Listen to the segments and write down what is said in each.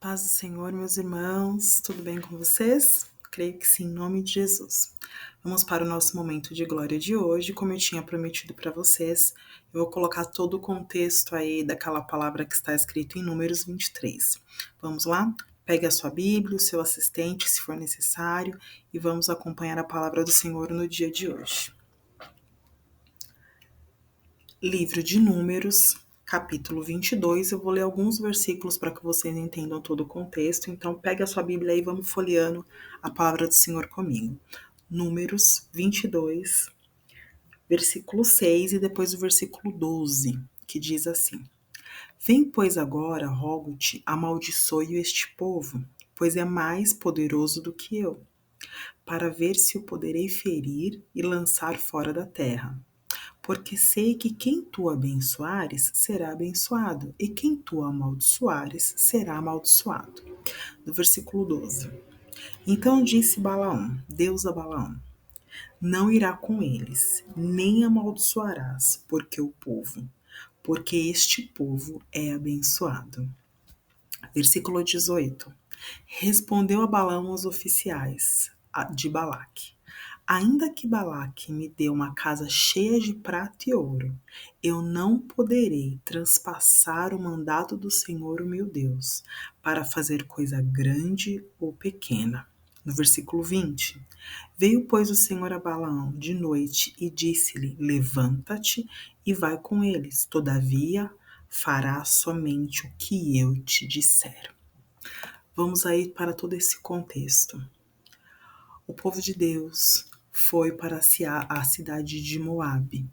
Paz do Senhor, meus irmãos, tudo bem com vocês? Creio que sim, em nome de Jesus. Vamos para o nosso momento de glória de hoje. Como eu tinha prometido para vocês, eu vou colocar todo o contexto aí daquela palavra que está escrito em Números 23. Vamos lá? Pegue a sua Bíblia, o seu assistente, se for necessário, e vamos acompanhar a palavra do Senhor no dia de hoje. Livro de Números, capítulo 22. Eu vou ler alguns versículos para que vocês entendam todo o contexto. Então, pegue a sua Bíblia aí e vamos folheando a palavra do Senhor comigo. Números 22, versículo 6 e depois o versículo 12, que diz assim: Vem, pois, agora, rogo-te, amaldiçoe este povo, pois é mais poderoso do que eu, para ver se o poderei ferir e lançar fora da terra. Porque sei que quem tu abençoares será abençoado, e quem tu amaldiçoares será amaldiçoado. No versículo 12. Então disse Balaão, Deus a Balaão: Não irá com eles, nem amaldiçoarás, porque este povo é abençoado. Versículo 18. Respondeu a Balaão os oficiais de Balaque: Ainda que Balaque me dê uma casa cheia de prata e ouro, eu não poderei transpassar o mandado do Senhor, o meu Deus, para fazer coisa grande ou pequena. No versículo 20. Veio, pois, o Senhor a Balaão de noite e disse-lhe: Levanta-te e vai com eles, todavia farás somente o que eu te disser. Vamos aí para todo esse contexto. O povo de Deus foi para a cidade de Moabe.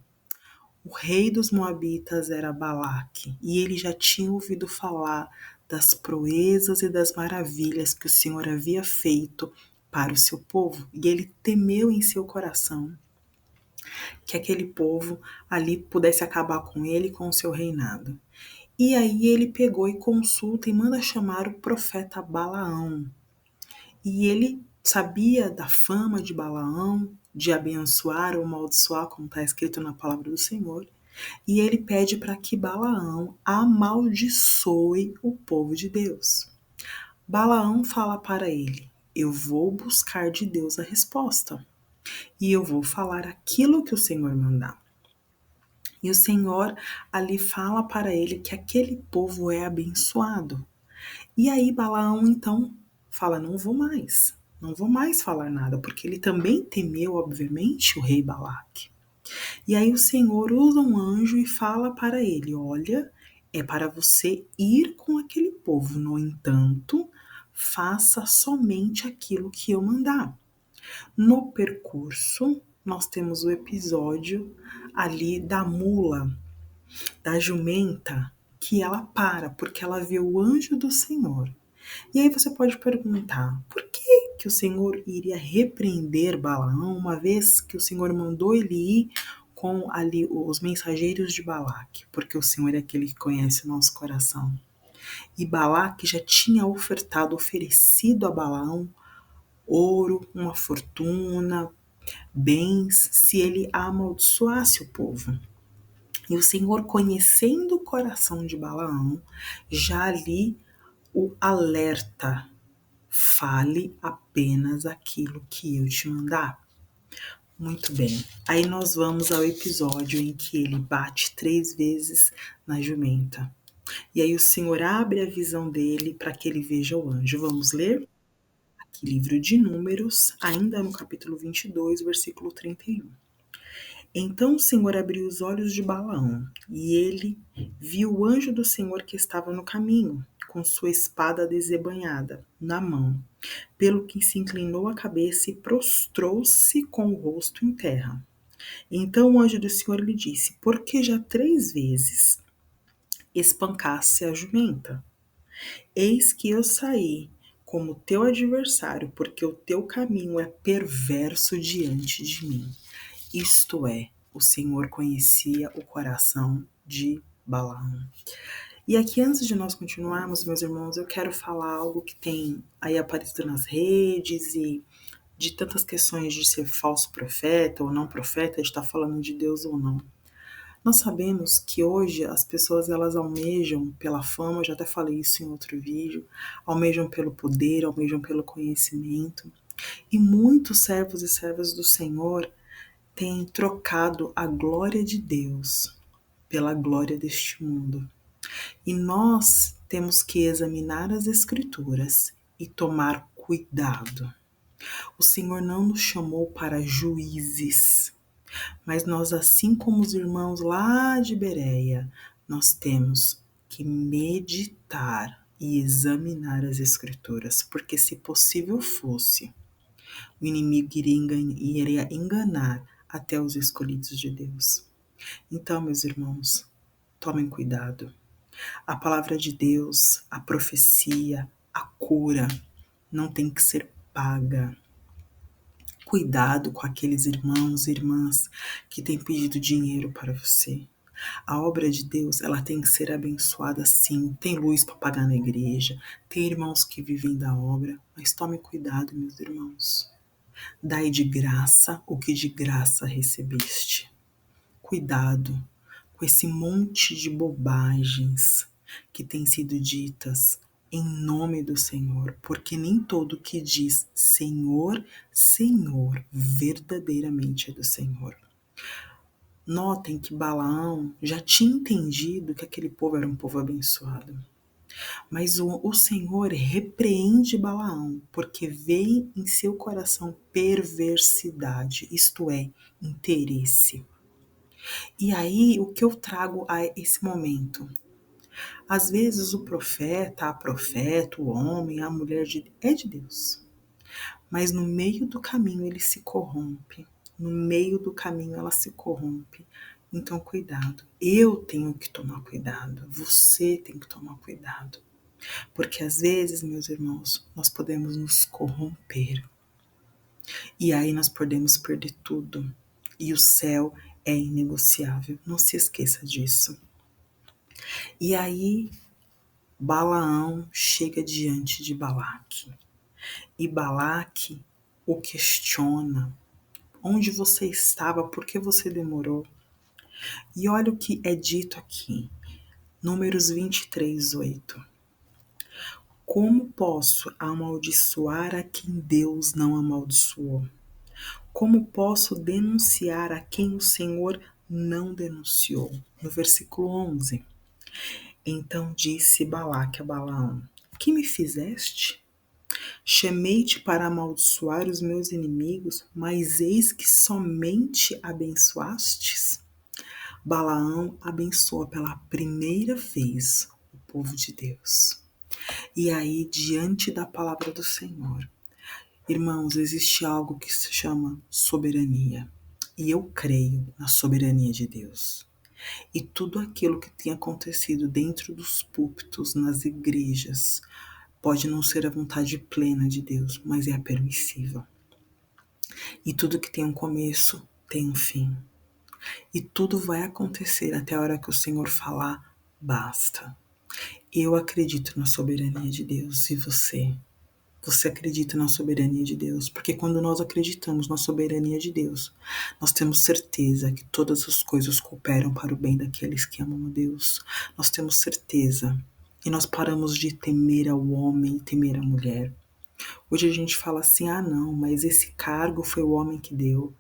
O rei dos Moabitas era Balaque, e ele já tinha ouvido falar das proezas e das maravilhas que o Senhor havia feito para o seu povo, e ele temeu em seu coração que aquele povo ali pudesse acabar com ele e com o seu reinado. E aí ele pegou e consulta e manda chamar o profeta Balaão. E ele sabia da fama de Balaão, de abençoar ou amaldiçoar, como está escrito na palavra do Senhor. E ele pede para que Balaão amaldiçoe o povo de Deus. Balaão fala para ele: Eu vou buscar de Deus a resposta. E eu vou falar aquilo que o Senhor mandar. E o Senhor ali fala para ele que aquele povo é abençoado. E aí Balaão então fala: não vou mais falar nada, porque ele também temeu, obviamente, o rei Balaque. E aí o Senhor usa um anjo e fala para ele: olha, é para você ir com aquele povo, no entanto, faça somente aquilo que eu mandar. No percurso, nós temos o episódio ali da mula, da jumenta, que ela para, porque ela vê o anjo do Senhor. E aí você pode perguntar, por que o Senhor iria repreender Balaão, uma vez que o Senhor mandou ele ir com ali os mensageiros de Balaque? Porque o Senhor é aquele que conhece o nosso coração. E Balaque já tinha oferecido a Balaão ouro, uma fortuna, bens, se ele amaldiçoasse o povo. E o Senhor, conhecendo o coração de Balaão, já ali o alerta: fale apenas aquilo que eu te mandar. Muito bem, aí nós vamos ao episódio em que ele bate 3 vezes na jumenta. E aí o Senhor abre a visão dele para que ele veja o anjo. Vamos ler? Aqui, livro de Números, ainda no capítulo 22, versículo 31. Então o Senhor abriu os olhos de Balaão, e ele viu o anjo do Senhor que estava no caminho, com sua espada desembainhada na mão, pelo que se inclinou a cabeça e prostrou-se com o rosto em terra. Então o anjo do Senhor lhe disse: Por que já 3 vezes espancaste a jumenta? Eis que eu saí como teu adversário, porque o teu caminho é perverso diante de mim. Isto é, o Senhor conhecia o coração de Balaão. E aqui, antes de nós continuarmos, meus irmãos, eu quero falar algo que tem aí aparecido nas redes e de tantas questões de ser falso profeta ou não profeta, de estar falando de Deus ou não. Nós sabemos que hoje as pessoas elas almejam pela fama, eu já até falei isso em outro vídeo, almejam pelo poder, almejam pelo conhecimento. E muitos servos e servas do Senhor têm trocado a glória de Deus pela glória deste mundo. E nós temos que examinar as Escrituras e tomar cuidado. O Senhor não nos chamou para juízes, mas nós, assim como os irmãos lá de Bereia, nós temos que meditar e examinar as Escrituras, porque se possível fosse, o inimigo iria enganar até os escolhidos de Deus. Então, meus irmãos, tomem cuidado. A palavra de Deus, a profecia, a cura não tem que ser paga. Cuidado com aqueles irmãos e irmãs que têm pedido dinheiro para você. A obra de Deus, ela tem que ser abençoada sim. Tem luz para pagar na igreja, tem irmãos que vivem da obra, mas tome cuidado, meus irmãos. Dai de graça o que de graça recebeste. Cuidado com esse monte de bobagens que têm sido ditas em nome do Senhor, porque nem todo que diz Senhor, Senhor, verdadeiramente é do Senhor. Notem que Balaão já tinha entendido que aquele povo era um povo abençoado. Mas o Senhor repreende Balaão, porque vê em seu coração perversidade, isto é, interesse. E aí, o que eu trago a esse momento? Às vezes o profeta, a profeta, o homem, a mulher é de Deus. Mas no meio do caminho ele se corrompe. No meio do caminho ela se corrompe. Então, cuidado. Eu tenho que tomar cuidado. Você tem que tomar cuidado. Porque às vezes, meus irmãos, nós podemos nos corromper. E aí nós podemos perder tudo. E o céu é inegociável. Não se esqueça disso. E aí, Balaão chega diante de Balaque. E Balaque o questiona. Onde você estava? Por que você demorou? E olha o que é dito aqui. Números 23, 8. Como posso amaldiçoar a quem Deus não amaldiçoou? Como posso denunciar a quem o Senhor não denunciou? No versículo 11. Então disse Balaque a Balaão: Que me fizeste? Chamei-te para amaldiçoar os meus inimigos, mas eis que somente abençoastes. Balaão abençoa pela primeira vez o povo de Deus. E aí, diante da palavra do Senhor, irmãos, existe algo que se chama soberania. E eu creio na soberania de Deus. E tudo aquilo que tem acontecido dentro dos púlpitos, nas igrejas, pode não ser a vontade plena de Deus, mas é a permissível. E tudo que tem um começo tem um fim. E tudo vai acontecer até a hora que o Senhor falar, basta. Eu acredito na soberania de Deus. E você? Você acredita na soberania de Deus? Porque quando nós acreditamos na soberania de Deus, nós temos certeza que todas as coisas cooperam para o bem daqueles que amam a Deus. Nós temos certeza. E nós paramos de temer ao homem e temer à mulher. Hoje a gente fala assim, não, mas esse cargo foi o homem que deu.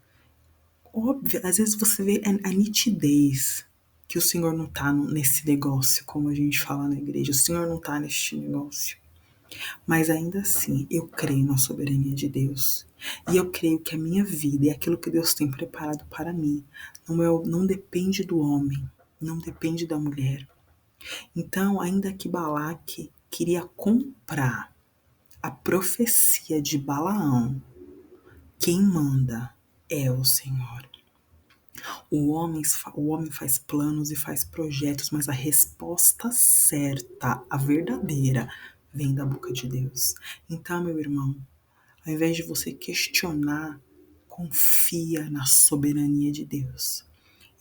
Óbvio, às vezes você vê a nitidez que o Senhor não está nesse negócio, como a gente fala na igreja. O Senhor não está neste negócio. Mas ainda assim, eu creio na soberania de Deus. E eu creio que a minha vida e aquilo que Deus tem preparado para mim não depende do homem, não depende da mulher. Então, ainda que Balaque queria comprar a profecia de Balaão, quem manda é o Senhor. O homem faz planos e faz projetos, mas a resposta certa, a verdadeira, vem da boca de Deus. Então, meu irmão, ao invés de você questionar, confia na soberania de Deus.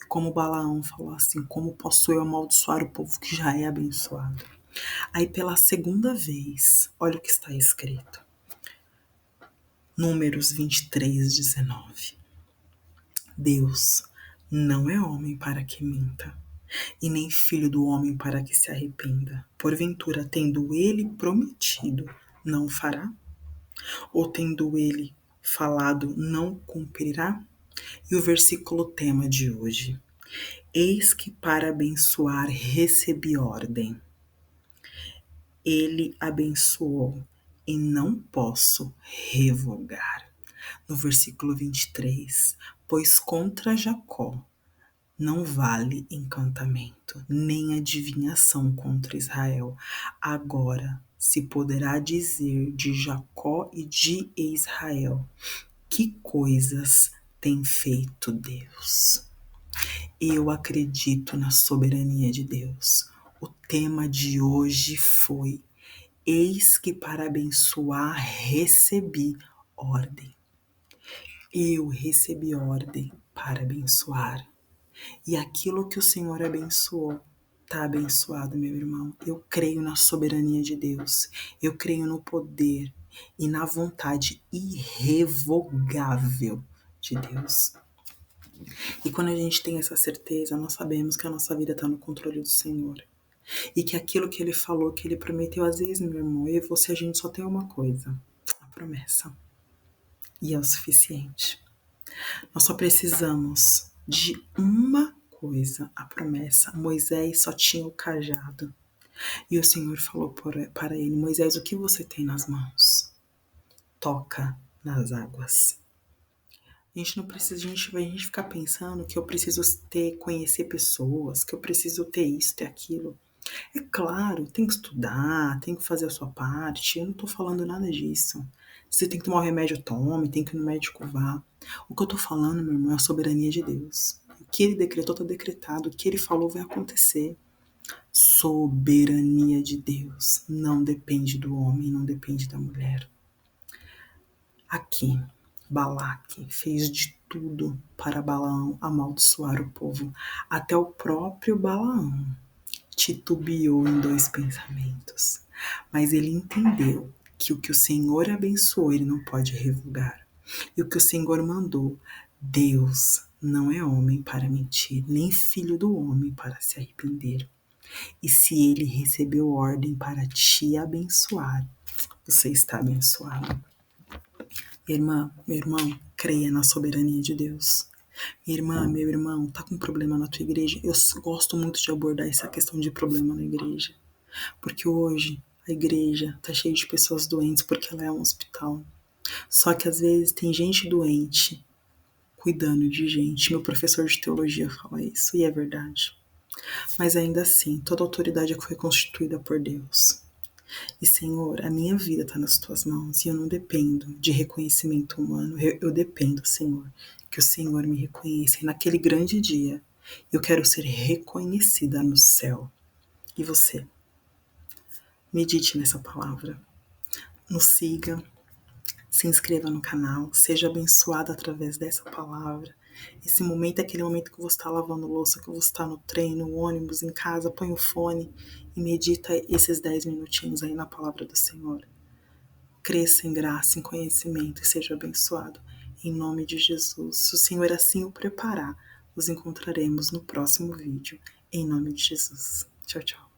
E como Balaão falou assim, como posso eu amaldiçoar o povo que já é abençoado? Aí pela segunda vez, olha o que está escrito. Números 23, 19. Deus não é homem para que minta, e nem filho do homem para que se arrependa. Porventura, tendo ele prometido, não fará? Ou tendo ele falado, não cumprirá? E o versículo tema de hoje: eis que para abençoar recebi ordem. Ele abençoou e não posso revogar. No versículo 23, pois contra Jacó não vale encantamento, nem adivinhação contra Israel. Agora se poderá dizer de Jacó e de Israel: que coisas tem feito Deus? Eu acredito na soberania de Deus. O tema de hoje foi: eis que para abençoar recebi ordem. Eu recebi ordem para abençoar. E aquilo que o Senhor abençoou, está abençoado, meu irmão. Eu creio na soberania de Deus. Eu creio no poder e na vontade irrevogável de Deus. E quando a gente tem essa certeza, nós sabemos que a nossa vida está no controle do Senhor. E que aquilo que Ele falou, que Ele prometeu, às vezes, meu irmão, eu e você, a gente só tem uma coisa: a promessa. E é o suficiente. Nós só precisamos de uma coisa, a promessa. Moisés só tinha o cajado. E o Senhor falou para ele: Moisés, o que você tem nas mãos? Toca nas águas. A gente não precisa, a gente ficar pensando que eu preciso conhecer pessoas, que eu preciso ter isso, ter aquilo. É claro, tem que estudar, tem que fazer a sua parte, eu não tô falando nada disso. Você tem que tomar o remédio, tome, tem que ir no médico, vá. O que eu tô falando, meu irmão, é a soberania de Deus. O que Ele decretou, tá decretado. O que Ele falou vai acontecer. Soberania de Deus. Não depende do homem, não depende da mulher. Aqui, Balaque fez de tudo para Balaão amaldiçoar o povo. Até o próprio Balaão titubeou em 2 pensamentos. Mas ele entendeu que o que o Senhor abençoou, ele não pode revogar. E o que o Senhor mandou, Deus não é homem para mentir, nem filho do homem para se arrepender. E se ele recebeu ordem para te abençoar, você está abençoado. Minha irmã, meu irmão, creia na soberania de Deus. Minha irmã, meu irmão, tá com problema na tua igreja? Eu gosto muito de abordar essa questão de problema na igreja. Porque hoje a igreja tá cheia de pessoas doentes porque ela é um hospital. Só que às vezes tem gente doente cuidando de gente. Meu professor de teologia fala isso e é verdade. Mas ainda assim, toda autoridade foi constituída por Deus. E Senhor, a minha vida está nas tuas mãos e eu não dependo de reconhecimento humano. Eu dependo, Senhor, que o Senhor me reconheça. E naquele grande dia, eu quero ser reconhecida no céu. E você? Medite nessa palavra. Nos siga, se inscreva no canal, seja abençoado através dessa palavra. Esse momento é aquele momento que você está lavando louça, que você está no trem, no ônibus, em casa, põe o fone e medita esses 10 minutinhos aí na palavra do Senhor. Cresça em graça, em conhecimento e seja abençoado. Em nome de Jesus. Se o Senhor assim o preparar, nos encontraremos no próximo vídeo. Em nome de Jesus. Tchau, tchau.